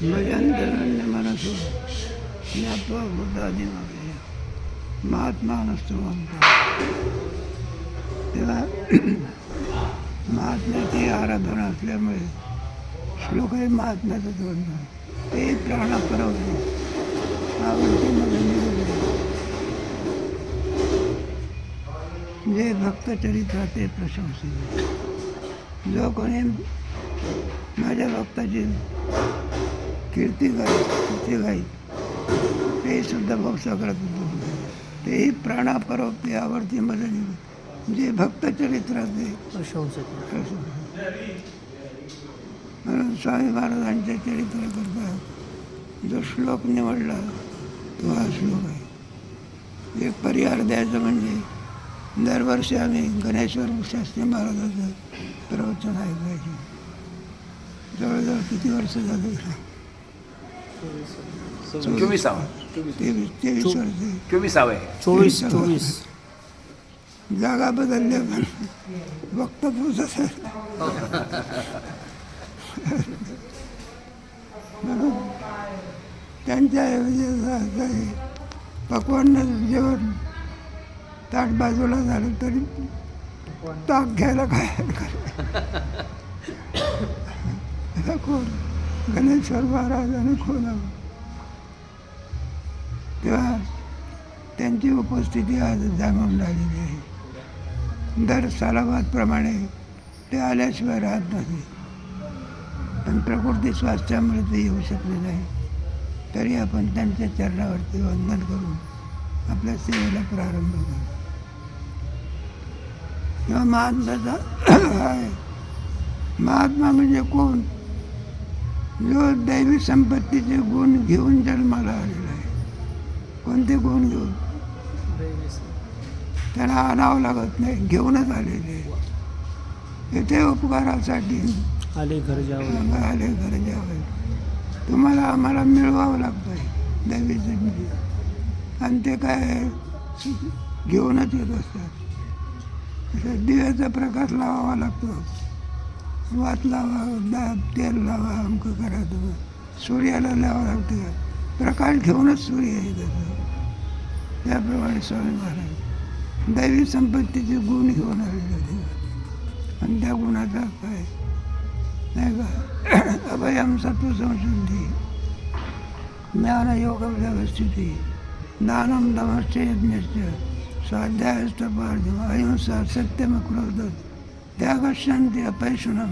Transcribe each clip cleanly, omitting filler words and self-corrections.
भजनधनन्य मनसो ज्ञात्वा बुद्धादिमागे महात्मा नसतो म्हणतात. तेव्हा महात्म्याची आराधना असल्यामुळे श्लोकही महात्म्याचं म्हणतात. ते प्राणापरवते आवडते मला निरोध जे भक्तचरित्र ते प्रशंसित. जो कोणी माझ्या भक्ताची कीर्ती गाई ते सुद्धा भवसागरात उतरले. तेही प्राणापरोक्ती आवडती मला निरोध. जे भक्तचरित्रात प्रशंसित. म्हणून स्वामी महाराजांच्या चरित्र करता जो श्लोक निवडला तो हा श्लोक आहे. एक परिहार द्यायचं म्हणजे दरवर्षी आम्ही गणेश्वर शास्त्री महाराजाचं प्रवचन ऐकायचे. जवळजवळ किती वर्ष झाले? 24 वर्ष. 24 जागा बदलल्या पण वक्तव्य म्हणून त्यांच्या पकवान जेवण ताट बाजूला झालं तरी ताक घ्यायला काय कोण गणेश्वर महाराज आणि खोलावं. तेव्हा त्यांची उपस्थिती आज जाणून राहिलेली आहे. दर सालाबादप्रमाणे ते आल्याशिवाय राहत नाही. पण प्रकृती स्वास्थ्यामुळे ते येऊ शकले नाही. तरी आपण त्यांच्या चरणावरती वंदन करून आपल्या सेवेला प्रारंभ करू. किंवा महात्म्याचा आहे. महात्मा म्हणजे कोण? जो दैवी संपत्तीचे गुण घेऊन जन्माला आलेला आहे. कोणते गुण घेऊन? त्यांना आणावं लागत नाही, घेऊनच आलेले. इथे उपकारासाठी आले घर जावं. तुम्हाला आम्हाला मिळवावं लागतं आहे दैवी संपत्ती. आणि ते काय घेऊनच येत असतात. दिव्याचा प्रकाश लावावा लागतो. वात लावा, तेल लावा, अमकं करा. सूर्याला लावा लागतं. प्रकाश घेऊनच सूर्य येत असतो. त्याप्रमाणे स्वामी महाराज दैवी संपत्तीचे गुण घेऊन आलेले देव. आणि त्या गुणाचा काय नाही का अभयम सत्वसंशुद्धी, ज्ञानयोग व्यवस्थिती, दानम दमश्च यज्ञश्च, स्वाध्यायस्तपार्जम, अहिंसा सत्यमक्रोध, त्यागशांती अपैशुनम,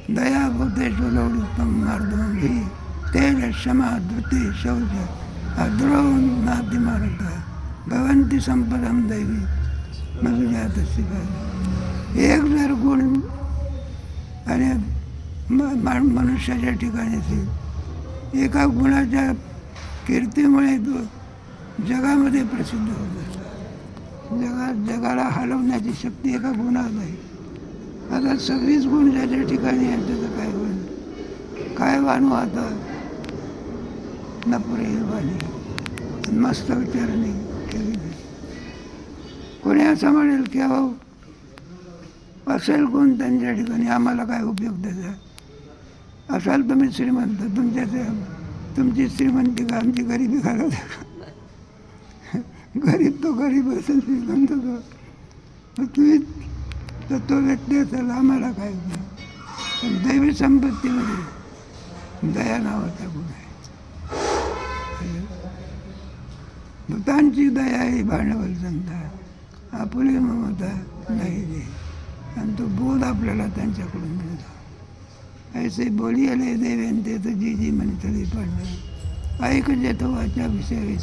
दया भूतेषु लौलितम मार्दम ही, तेज क्षमा धृती शौच, अद्रोह नातिमानता, भवंती संपदम दैवी मधुजातस्य. एक जर गुण आणि मनुष्याच्या ठिकाणी असेल, एका गुणाच्या कीर्तीमुळे तो जगामध्ये प्रसिद्ध होत असतो. जगाला हलवण्याची शक्ती एका गुणात आहे. आता 26 गुण ज्याच्या ठिकाणी आहे त्याचं काय होईल? काय वाणू आता नपुरे वाणी मस्तक चरणी ठेवली. कोणी असं म्हणेल की अहो असेल कोण त्यांच्या ठिकाणी, आम्हाला काय उपयोग त्याचा? असाल तुम्ही श्रीमंत, तुमची श्रीमंती का आमची गरिबी घालत? गरीब तो गरीब असेल, श्रीमंत तुम्ही तर तो व्यक्ती असेल, आम्हाला काय उपयोग? पण दैवी संपत्तीमध्ये दया नावाचा गुण आहे. भूतांची दया ही भांडवल सांगतात, आपुले ममता नाही दे. आणि तो बोध आपल्याला त्यांच्याकडून मिळतो. ऐसे बोली आले देवेन ते तर जी जी म्हणतली पांडव, ऐक जेतो वाच्या विषय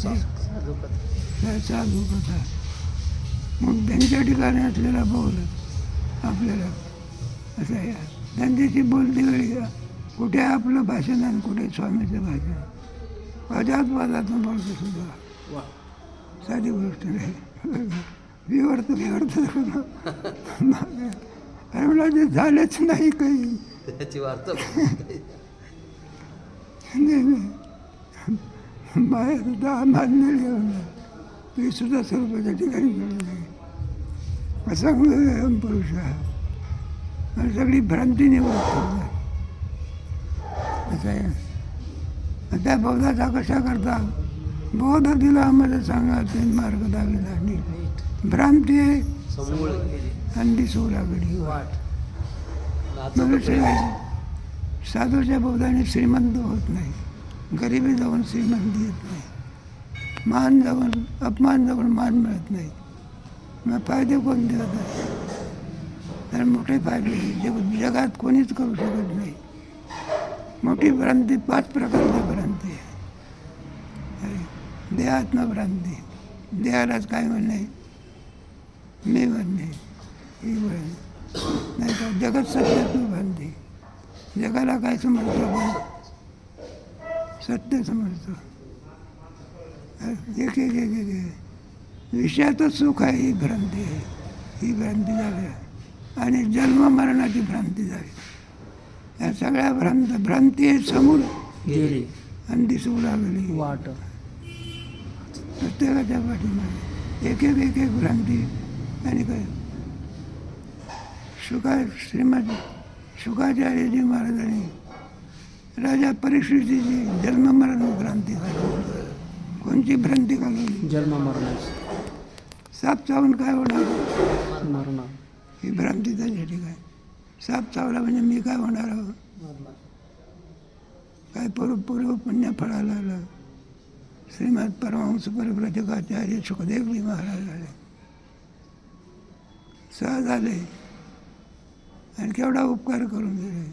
साधू कथा. मग त्यांच्या ठिकाणी असलेला बोल आपल्याला असं आहे. त्यांच्याशी बोलती वेळी कुठे आपलं भाषण आणि कुठे स्वामीचं भाषण, अजातवादातून बोलतो सुद्धा. साधी गोष्ट नाही. विवर्त अरे मला जे झालेच नाही काही त्याची वार्ता बाहेर 10 मान्य घेऊन 20,000 रुपयाच्या ठिकाणी गेलो नाही असंग पुरुष आणि सगळी भ्रांती निवडत असं आहे. त्या बौद्धाचा कशा करता बौद्ध दिला आम्हाला सांगा 3 मार्ग दाविला नीट भ्रांती आहे समूळ आणि दिसू लागली वाट मनुष्य साधूच्या बौद्धाने श्रीमंत होत नाही गरिबी जाऊन श्रीमंती येत नाही मान जाऊन अपमान जाऊन मान मिळत नाही मग फायदे कोणते होतात तर मोठे फायदे जे जगात कोणीच करू शकत नाही मोठी भ्रांती 5 प्रकारची भ्रांती आहे देहात्मभ्रांती देहालाच काय म्हणणे मी म्हणणे ही म्हण नाही तर जगत सत्यात्म भ्रांती जगाला काय समजतो आपण सत्य समजतो एक एक एक एक विषयातच सुख आहे ही भ्रांती आहे ही भ्रांती झाली आणि जन्म मरणाची भ्रांती झाली या सगळ्या भ्रांती समोर गेली आणि दिसू लागली वाट प्रत्येकाच्या पाठीमागे एक एक एक एक भ्रांती आणि काय शुकाचार्यजी महाराजांनी राजा परीक्षितीची जन्ममरण भ्रांती घालवली कोणची भ्रांती घालवली जन्म मरणाची साप चावून काय होणार मरण ही भ्रांती त्याच्यासाठी काय साप चावला म्हणजे मी काय होणार आहो काय पूर्व पुण्य फळाला आलं श्रीमद परमहंस परिव्राजकाचार्य सुखदेवजी महाराज आले सहज आले आणि केवढा उपकार करून गेले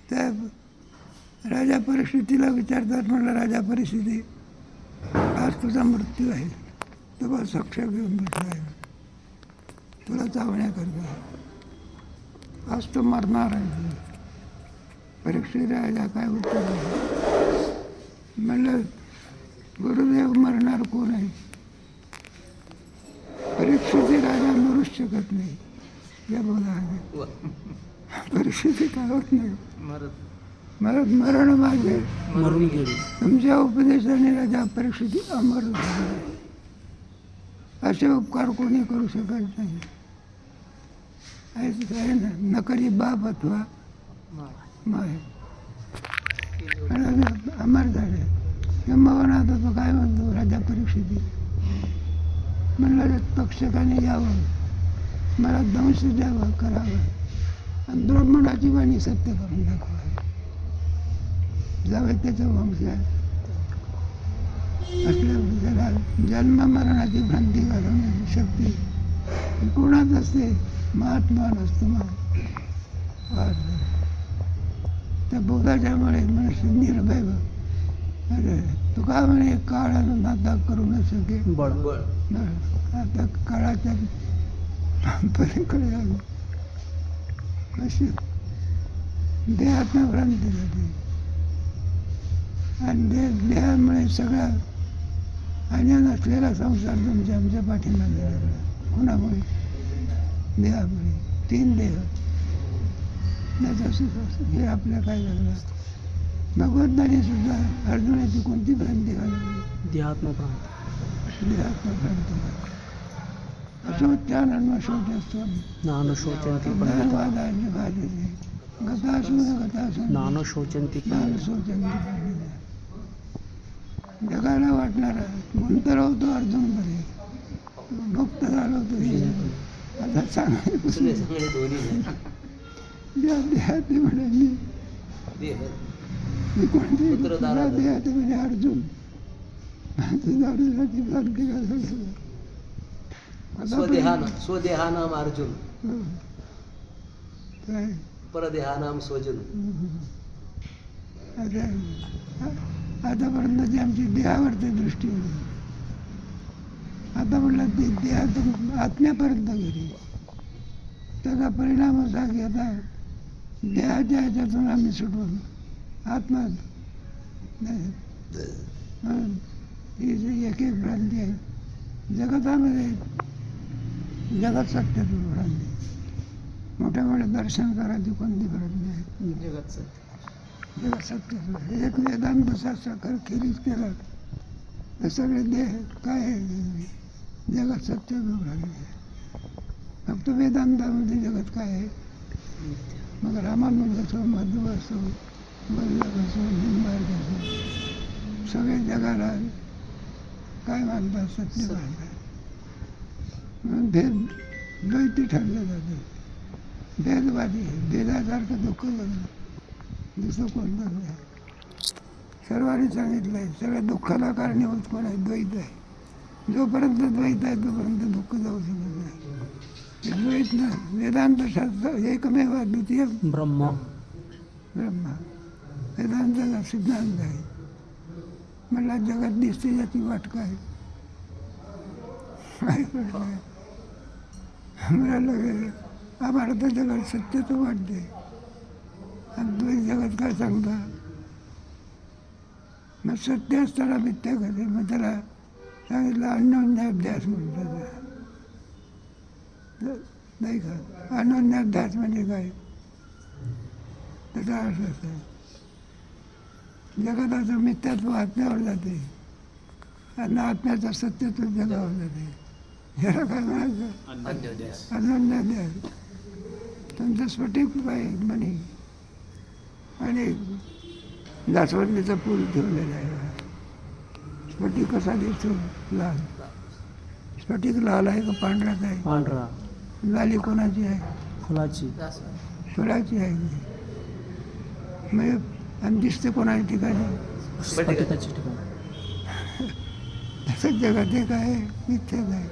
त्या राजा परिस्थितीला विचारतात म्हणलं राजा परिस्थिती आज तुझा मृत्यू आहे तो बस सक्ष घेऊन बसला आहे तुला चावण्याकरता आज तो मरणार आहे परीक्षित राजा काय उत्तर म्हणलं गुरुदेव मरणार कोण आहे परीक्षिती राजा मरूच शकत नाही या बोला परिस्थिती काय होत नाही मरण माझे मरून गेली तुमच्या उपदेशाने राजा परिस्थिती अमर झाली असे उपकार कोणी करू शकत नाही आहे ना नकरी बाप अथवा माय अमर झाले किंवा तो काय म्हणतो राजा परिस्थिती म्हणलं तक्षकाने यावं मला दंश द्यावं करावं आणि ब्राह्मणाची वाणी सत्य करून दाखवावी जावे त्याचं वंश असल्या त्याला जन्म मरणाची भ्रांती घालवण्याची शक्ती कोणाच असते महात्मा नसतो त्या बोधाच्यामुळे मनुष्य निर्भय अरे तू का म्हणे काळानं नाता करू न शके आता काळाच्या पलीकडे आलो अशी देहात्म भ्रांती जाते आणि देहामुळे सगळा अज्ञान असलेला संसार तुमच्या आमच्या पाठीमागे लागला कोणामुळे देहामुळे 3 देह हे आपल्या काय झालं भगवंताने सुद्धा अर्जुनाची कोणती भ्रांती घालवली देहात्मभ्रांती अशोच्यान शोचस्तो नानशोचन्ति ज्ञानवादाची भाजी गतासून नानशोचन्ति जगाला वाटणारा गुंतर होतो अर्जुन मध्ये भक्त झालो होतो आता सांगायचं देहाती म्हणे मी कोणती देहाती म्हणजे अर्जुन अर्जुनाची भ्रांती घालवली स्वदेहानाम अर्जुन काय परदेहानाम स्वजन आतापर्यंतची आमची देहावरती दृष्टी होती आता म्हटलं ते देहातून आत्म्यापर्यंत गेली त्याचा परिणाम असा की आता देहाच्या ह्याच्यातून आम्ही सुटून आत्मा ही जी एक एक भ्रांती आहे जगतामध्ये जगात सत्यात उभं राहिले. मोठ्या मोठ्या दर्शन करायची कोणती गरज नाही. जगात सत्य. जगात सत्यात उभं आहे. एक वेदांत शास्त्र खेरीज केला तर सगळे देह काय आहे? जगात सत्यात उभं राहिले. फक्त वेदांतामध्ये जगत काय आहे? मग रामानुज असो, मधू असो, वल्लभ असो, निंबार्क असो, सगळे जगाला काय मानतात? सत्य मानतात. म्हणून भेद द्वैती ठरले जाते. भेदवादी आहे. भेदासारखं दुःख लागलं दुसरं कोणतं नाही. सर्वांनी सांगितलं आहे सगळ्या दुःखाला कारणीभूत कोण आहे? द्वैत आहे. जोपर्यंत द्वैत आहे तोपर्यंत दुःख जाऊ शकत नाही. द्वैत ना वेदांत शास्त्र एकमेव द्वितीय ब्रह्म. ब्रह्मा वेदांताचा सिद्धांत आहे. मला जगात दिसते याची वाट काय? आम्हाला तर जगात सत्यच वाटते. आणि द्वैत जगत काय सांगता? मग सत्य असताना मिथ्या कसे? मग त्याला सांगितलं अन्योन्याध्यास म्हणतात. नाही का? अन्योन्याध्यास म्हणजे काय? त्याचा अर्थ असा आहे जगताचं मिथ्यात्व आत्म्यावर जाते आणि आत्म्याचं सत्यत्व जगावर जाते. याला काय म्हणायचं? अन्योन्याध्यास. तुमचं स्फटिक पाहिजे म्हणे आणि जास्वंदीचा पूल ठेवलेला आहे. स्फटिक कसा दिसतो? लाल. स्फटिक लाल आहे का पांढराच आहे? पांढरा. लाली कोणाची आहे? फुलाची. फुलाची आहे. म्हणजे आणि दिसते कोणाच्या ठिकाणी? स्फटिकाची ठिकाण. तसंच जगात एक आहे मिथ्याच आहे.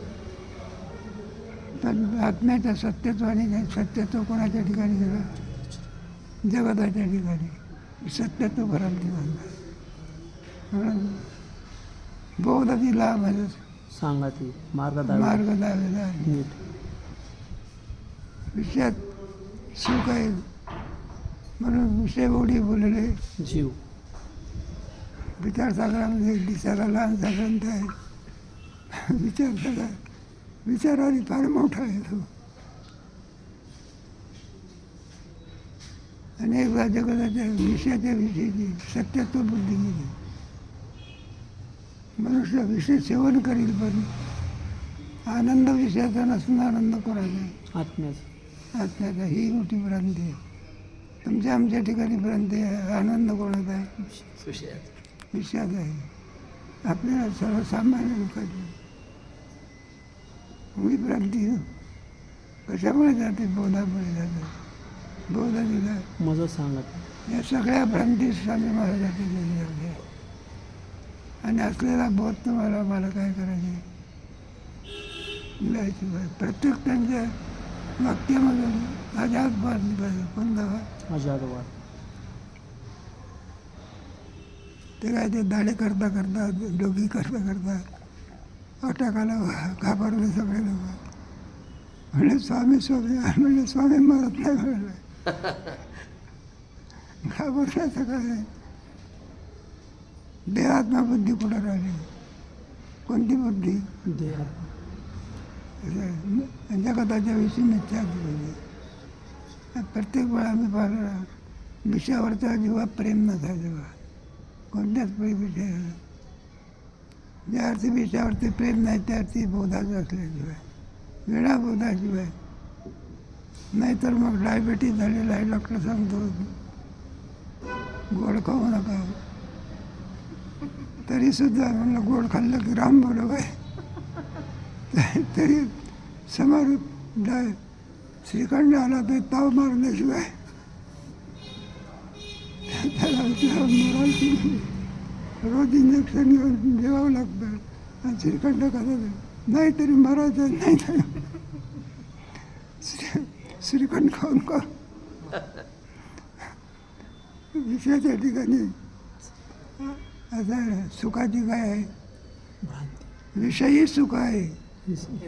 पण आत्म्याच्या सत्यत्वाने नाही. सत्यत्व कोणाच्या ठिकाणी गेला? जगताच्या ठिकाणी. सत्यत्व भरामती म्हणतात. म्हणून बौद्ध दिला म्हणजे सांगा ती मार्ग दावेला विषयात सुख आहे म्हणून विषय ओढी बोलले. जीव. विचारसागरामध्ये दिसायला लहानसा ग्रंथ आहे. विचारसागर विचाराने फार मोठा आहे तो. अनेकदा जगताच्या विषयाच्या विषयीची सत्यत्व बुद्धी गेली. मनुष्य विषय सेवन करील पण आनंद विषयाचा नसून आनंद कोणाचा? आत्म्याचा. आत्म्याचा. ही मोठी भ्रांती आहे. तुमच्या आमच्या ठिकाणी भ्रांती आहे. आनंद कोणाचा आहे? विषयाचा आहे. आपल्याला सर्वसामान्य लोकांची ही भ्रांती कशामुळे जाते? बोधामुळे जाते. बोध दिला मजा सांगत. या सगळ्या भ्रांती स्वामी महाराजांची गेली आहे. आणि असलेला बोध तुम्हाला मला काय करायचे? लिहायची पाहिजे. प्रत्येक त्यांच्या वाक्यामधून आजाद बांधली पाहिजे. कोणता? अजादवाद. ते काय ते दाढे करता करता डोकी करता करता अटकाला घाबरले सगळे लोक. म्हणले स्वामी स्वामी. म्हणले स्वामी मरत नाही. म्हणलं घाबरण्याचं काय? देहात्मा बुद्धी कुठं राहिली? कोणती बुद्धी? देहात्मा. जगताच्या विषयी मिथ्या बुद्धी. प्रत्येक वेळा आम्ही पाहिलं विषयावरचा जेव्हा प्रेम नसायचं जेव्हा कोणत्याच विषयावर ज्या अर्थी विषयावरती प्रेम नाही त्या अर्थी बोधाचं असल्याशिवाय वेळा बोधाशिवाय. नाहीतर मग डायबिटीज झालेला आहे. डॉक्टर सांगतो गोड खाऊ नका. तरीसुद्धा म्हणलं गोड खाल्लं की राम बरोबर आहे. तरी समोर श्रीखंड आला तर ताव मारल्याशिवाय त्याला मराल की रोज इंजेक्शन घेऊन जेवावं लागतं. आणि श्रीखंड कसं नाही तरी मरायचं नाही नाही श्रीखंड खाऊन का? विषयाच्या ठिकाणी आता सुखाची काय आहे? विषयी सुख आहे.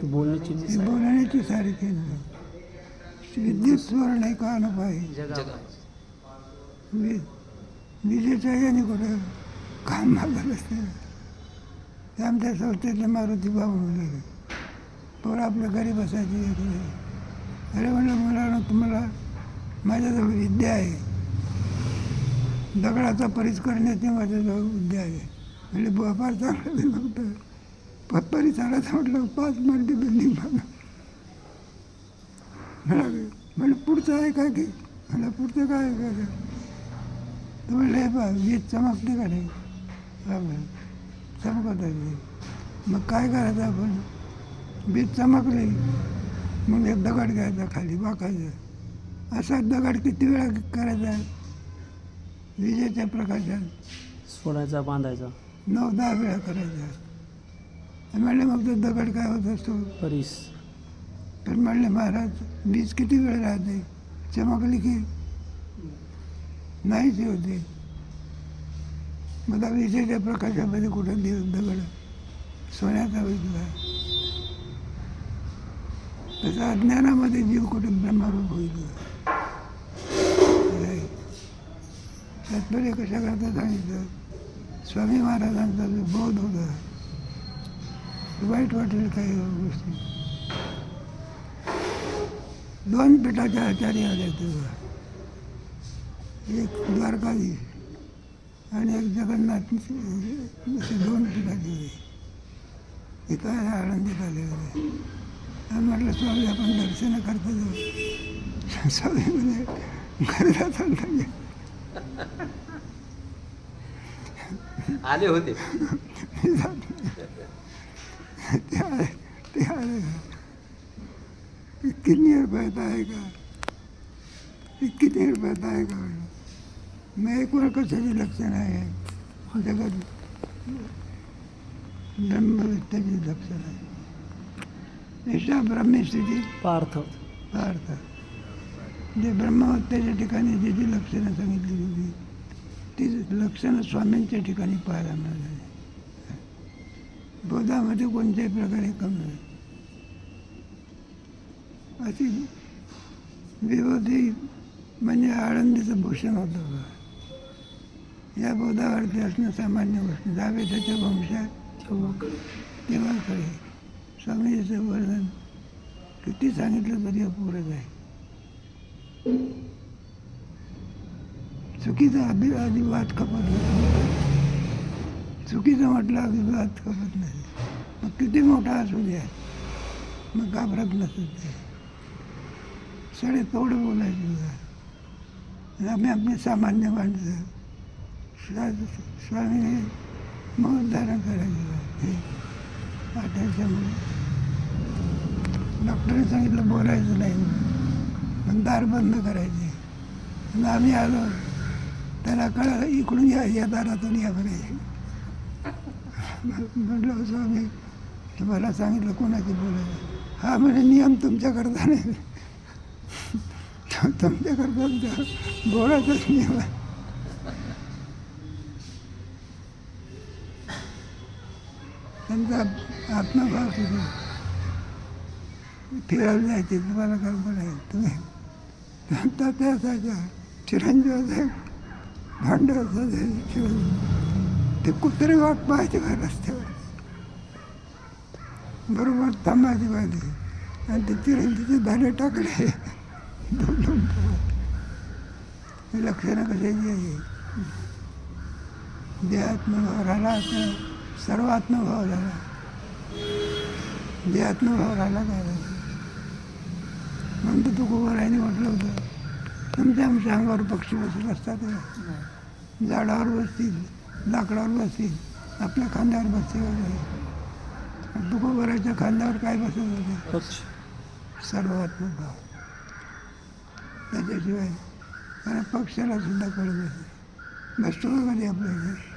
बोलण्याची सारखी नाही. विद्युत स्वर्ण एक अनुभव आहे. विजेच्या याने कुठं काम मागत असते. ते आमच्या संस्थेतले मारुती भाऊ म्हणले पोरं आपल्या घरी बसायची इकडे. अरे म्हणलं मुलांना तुम्हाला माझ्याजवळ विद्या आहे, दगडाचा परीस करण्याची माझ्याजवळ विद्या आहे. म्हणजे फार चांगलं नव्हतं परिसराचं म्हटलं 5 मजली बिल्डिंग बांधा. म्हणजे पुढचं आहे का की मला पुढचं काय आहे का तर म्हणलं हे पहा वीज चमकते का नाही चमकत आहे. मग काय करायचं आपण वीज चमकली मग एक दगड घ्यायचा खाली वाकायचा. असा दगड किती वेळा करायचा विजेच्या प्रकाशात सोडायचा बांधायचा 9-10 वेळा करायचा. म्हणले मग तो दगड काय होत असतो परीस. तर म्हणले महाराज वीज किती वेळ राहते चमकली की नाहीच होते. मग त्या विजेच्या प्रकाशामध्ये कुठं दगड सोन्याचा विकला. तसं अज्ञानामध्ये जीव कुठे ब्रह्मरूप होईल. तात्पर्य कशा करता सांगितलं स्वामी महाराजांचा जो बोध होता वाईट वाटेल काही गोष्टी. 2 पीठाचे आचार्य आले तेव्हा, एक द्वारकाधीश आणि एक जगन्नाथ. असे 2 पीठाचे होते. हे काय आळंदीत आले होते. आणि म्हटलं स्वामी आपण दर्शनं करता जाऊ. स्वामी म्हणजे घरला चालतं आले होते ते आले इतकी निर्भयता आहे का इतकी निर्भयता आहे का मग एक वेळ कशाची लक्षण आहे जगत ब्रह्मविद्याची लक्षण आहे. निष्ठा ब्रह्मस्थिती पार्थ पार्थ जे ब्रह्महत्याच्या ठिकाणी जी जी लक्षणं सांगितली होती ती लक्षणं स्वामींच्या ठिकाणी पाहायला मिळाली. बोधामध्ये कोणत्याही प्रकारे कमी नाही. अशी विरोधी म्हणजे आळंदीचं भूषण होतं बघा. या बोधावरती असणं सामान्य गोष्ट. जावे त्याच्या वंशात तेव्हा खरे स्वामीजीचं वर्णन किती सांगितलं तरी अपुरंच आहे. चुकीचा अभिवाद खपत नाही. चुकीचं म्हटलं अभिवाद खपत नाही. मग किती मोठा असू द्या मग घाबरत नसत ते सडे तोडं बोलायचं. आम्ही आपले सामान्य माणसं स्वामी मौन धारण करायचं हे त्याच्यामुळे डॉक्टरने सांगितलं बोलायचं नाही पण दार बंद करायचे. आणि आम्ही आलो त्याला कळलं इकडून या दारातून या म्हणायचे. म्हटलं स्वामी तुम्हाला सांगितलं कोणाची बोलायचं. हा म्हणे नियम तुमच्याकरता नाही तुमच्याकरता बोलायचाच नियम आहे. त्यांचा आत्मभाव सुरू फिरायला जायचे. तुम्हाला कल्पना आहे तुम्ही त्या असायच्या चिरंजीव असाय भांड असायचे. ते कुत्रे वाट पाहायचे का रस्त्यावर बरोबर थांबायचे पाहिजे आणि ते चिरंजीचे धाडे टाकले. लक्षणं कशाची आहे. जे आत्मभाव राहिला सर्व आत्मभाव झाला. जे आत्मभाव राहिला काय झाला म्हणतो तुकोबारायने म्हटलं होतं तुमच्या आमच्या अंगावर पक्षी बसत असतात झाडावर बसतील लाकडावर बसतील आपल्या खांद्यावर बसते वगैरे. तुकोबाराच्या खांद्यावर काय बसत होते सर्व आत्मभाव. त्याच्याशिवाय आणि पक्षाला सुद्धा कळत असे बसतो कधी आपल्याकडे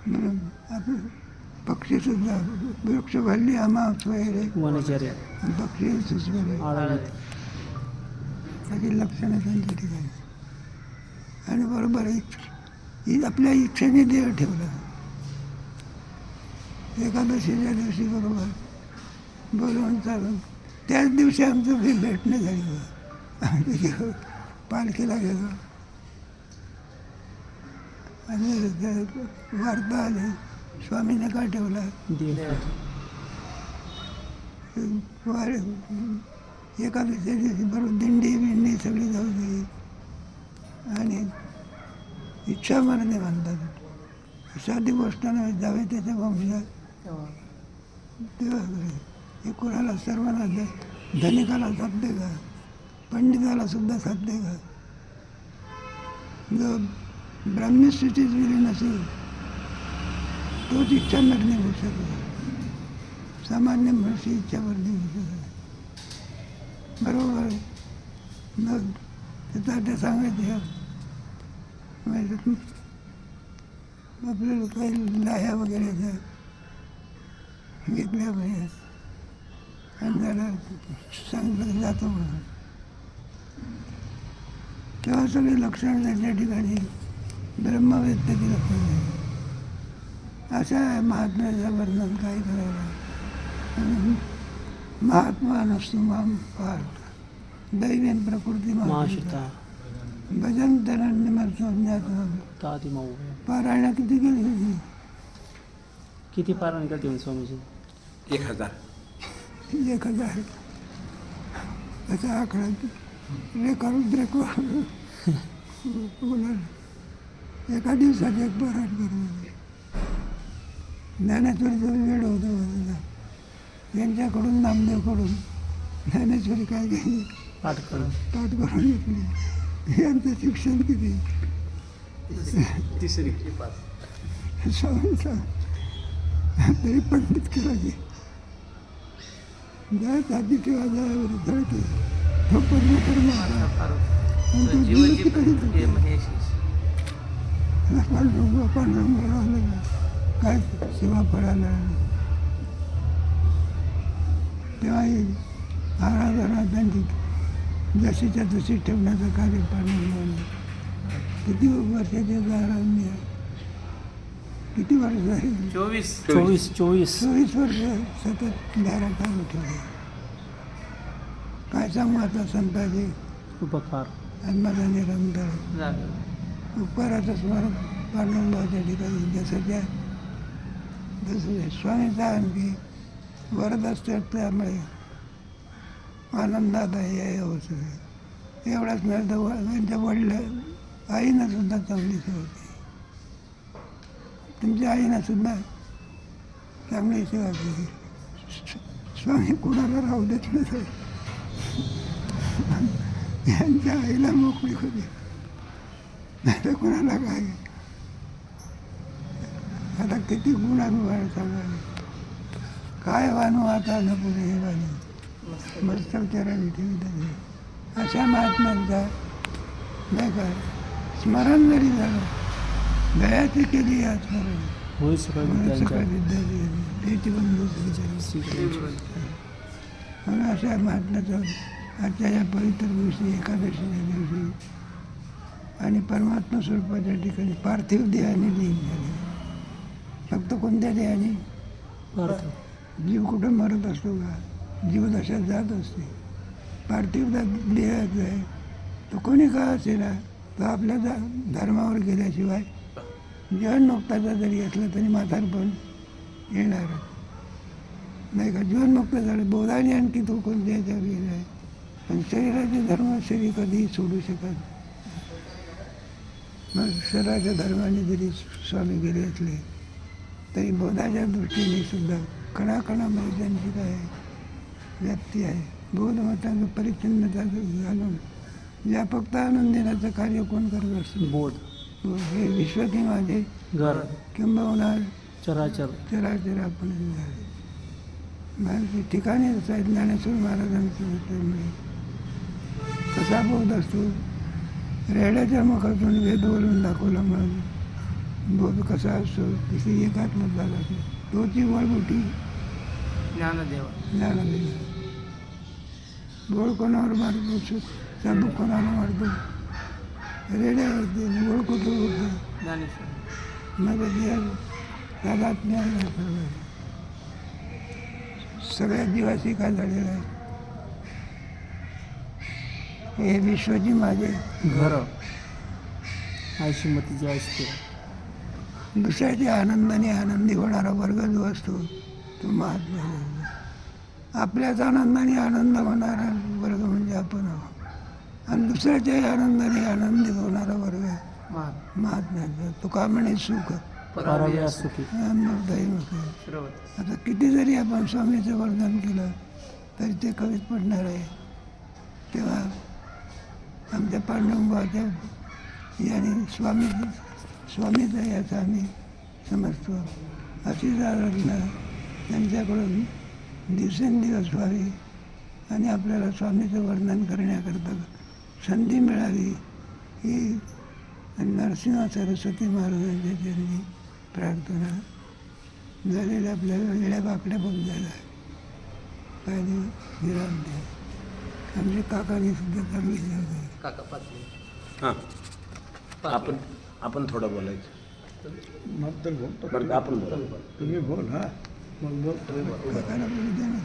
म्हणून आपलं पक्षीसुद्धा वृक्ष घालली आम्हा स्वयरे वनचर्या पक्षी सुचवले सगळी लक्षणं त्यांच्या ठिकाणी. आणि बरोबर आपल्या इच्छेने देह ठेवला. एकादशीच्या दिवशी बरोबर बोलवून चालून त्याच दिवशी आमचं भेटणं झाली. आम्ही पालखीला गेलो आणि वार्ता आली स्वामीने का ठेवला देव वारे एकादशीच्या दिवशी बरोबर दिंडी बिंडी सगळी जाऊ दे आणि इच्छा मरणे म्हणतात साधी गोष्ट नाही जावे त्याच्या वंशात तेव्हा हे कोणाला सर्वांना धनिकाला साध्य का पंडिताला सुद्धा साध्य का जो ब्राह्मस्थितीच गेली नसेल तोच इच्छा मरणे होऊ शकतो सामान्य मनुष्य इच्छावर नाही होऊ शकत बरोबर आहे. मग त्याचा ते सांगायचं आपल्याला काही लाह्या वगैरे घेतल्या पाहिजे आणि त्याला सांगितलं जातो म्हणून तेव्हा सगळे लक्षण त्याच्या ठिकाणी ब्रह्मवेत्त केलं पाहिजे. अशा आहे महात्म्याचं वर्णन काय करायला महात्मा नसतो माम पाठ दैवेन प्रकृती महाशिता भजन निमर्ज्ञात ताती माऊ पारायणा किती केली होती किती पारायण करते म्हणे स्वामीजी 1000 1000 त्याचा आकडा रेकॉर्ड एका दिवसात एक पारायण करत ज्ञानेश्वरीचा वेळ होता यांच्याकडून नामदेवकडून ज्ञानेश्वरी काय केली पाठ करून करून घेतली यांचं शिक्षण किती तिसरी स्वामी तरी पंडित केला की जायत आधी ठेवा जायवर धडके तो परमेश्वर आणि तो जीव कधी पांडुरंग राहिलं काय सेवा पडायला तेव्हाही आराधना त्यांची जशीच्या तशी ठेवण्याचं कार्य पांडुरंग किती वर्षाचे आराधना किती वर्ष आहे 24 24 वर्ष सतत दारा चालू ठेवले काय सांगू आता संतांचे उपकार आत्माचा निरंतर उपकाराचं स्मरण पांडुरंगाच्या ठिकाणी जसं स्वामीचा आणखी वरद असतात त्यामुळे आनंदात आहे अवसर एवढाच नाही तर त्यांच्या वडील आईनं सुद्धा चांगली सेवा केली तुमच्या आईनं सुद्धा चांगली सेवा केली स्वामी कुणाला राहू देत नाही यांच्या आईला मोकळी होती नाही तर कुणाला काय आता किती गुणानुभाव सांगावे काय वानू आता न पुढे हे वाणी मस्तकचराने ठेवतात अशा महात्म्यांचा नाही का स्मरण जरी झालं दयाची केली या स्मरण होय सकाळ त्याची बंधू म्हणून अशा महात्म्याचं आजच्या या पवित्र दिवशी एकादशीच्या दिवशी आणि परमात्मा स्वरूपाच्या ठिकाणी पार्थिव देहाने लीन झाले फक्त कोणत्या देहाने जीव कुठं मरत असतो का जीव दशात जात असते पार्थिव देहात आहे तो कोणी का असेल तो आपल्या धर्मावर गेल्याशिवाय जीवनमुक्ताचा जरी असला तरी म्हातारपण येणार नाही का जीवनमुक्त झालं बोधाने आणखी तो कोणत्या ह्याच्यावर गेला आहे पण शरीराचे धर्म शरीर कधीही सोडू शकत मग शरीराच्या धर्माने जरी स्वामी गेले असले तरी बोधाच्या दृष्टीने सुद्धा कणाकणामध्ये त्यांची काय व्याप्ती आहे बोधमताचं परिच्छिन्नता घालून व्यापकता आणून देण्याचं कार्य कोण करत असतं बोध हे विश्व की माझे घर किंबहुना चराचर चराचर आपण झाले माझे ठिकाणीच आहे ज्ञानेश्वर महाराजांचं त्यामुळे कसा बोध असतो रेड्याच्या मुखातून वेद बोलून दाखवला म्हणून बोध कसा असतो तिथे एकात्मक झाला असतो तोची वळबुटी ज्ञानदेव गोळ कोणावर मारतो चाबूक कोणाला मारतो रेड्यावरती गोळ कुठं होतं मग तादात्म्य सगळ्या जीवाशी काय झालेलं आहे हे विश्वची माझे घर आयशीमतीची असते दुसऱ्याच्या आनंदाने आनंदी होणारा वर्ग जो असतो तो महात्मा वर्ग. आपल्याच आनंदाने आनंद होणारा वर्ग म्हणजे आपण आहोत आणि दुसऱ्याच्याही आनंदाने आनंदी होणारा वर्ग महात्म्याचा. तुका म्हणे सुख पाराव्या सुखी आता किती जरी आपण स्वामीचं वर्णन केलं तरी ते कमीच पडणार आहे. तेव्हा आमच्या पांडुरंगाच्या याने स्वामीचं याचं आम्ही समजतो. अशीच आराधना त्यांच्याकडून दिवसेंदिवस व्हावी आणि आपल्याला स्वामीचं वर्णन करण्याकरता संधी मिळावी ही नरसिंह सरस्वती महाराजांच्या चरणी प्रार्थना. झालेल्या आपल्या वेगळ्या बाकड्या बघ झाला काय दिवस विराम द्या. आमच्या काकाने सुद्धा चांगली जेवण. हां आपण थोडं बोलायचं. मग तर बोलतो बरं आपण बोला. तुम्ही बोल. हा मग बोल. काकाला बोलू द्या ना.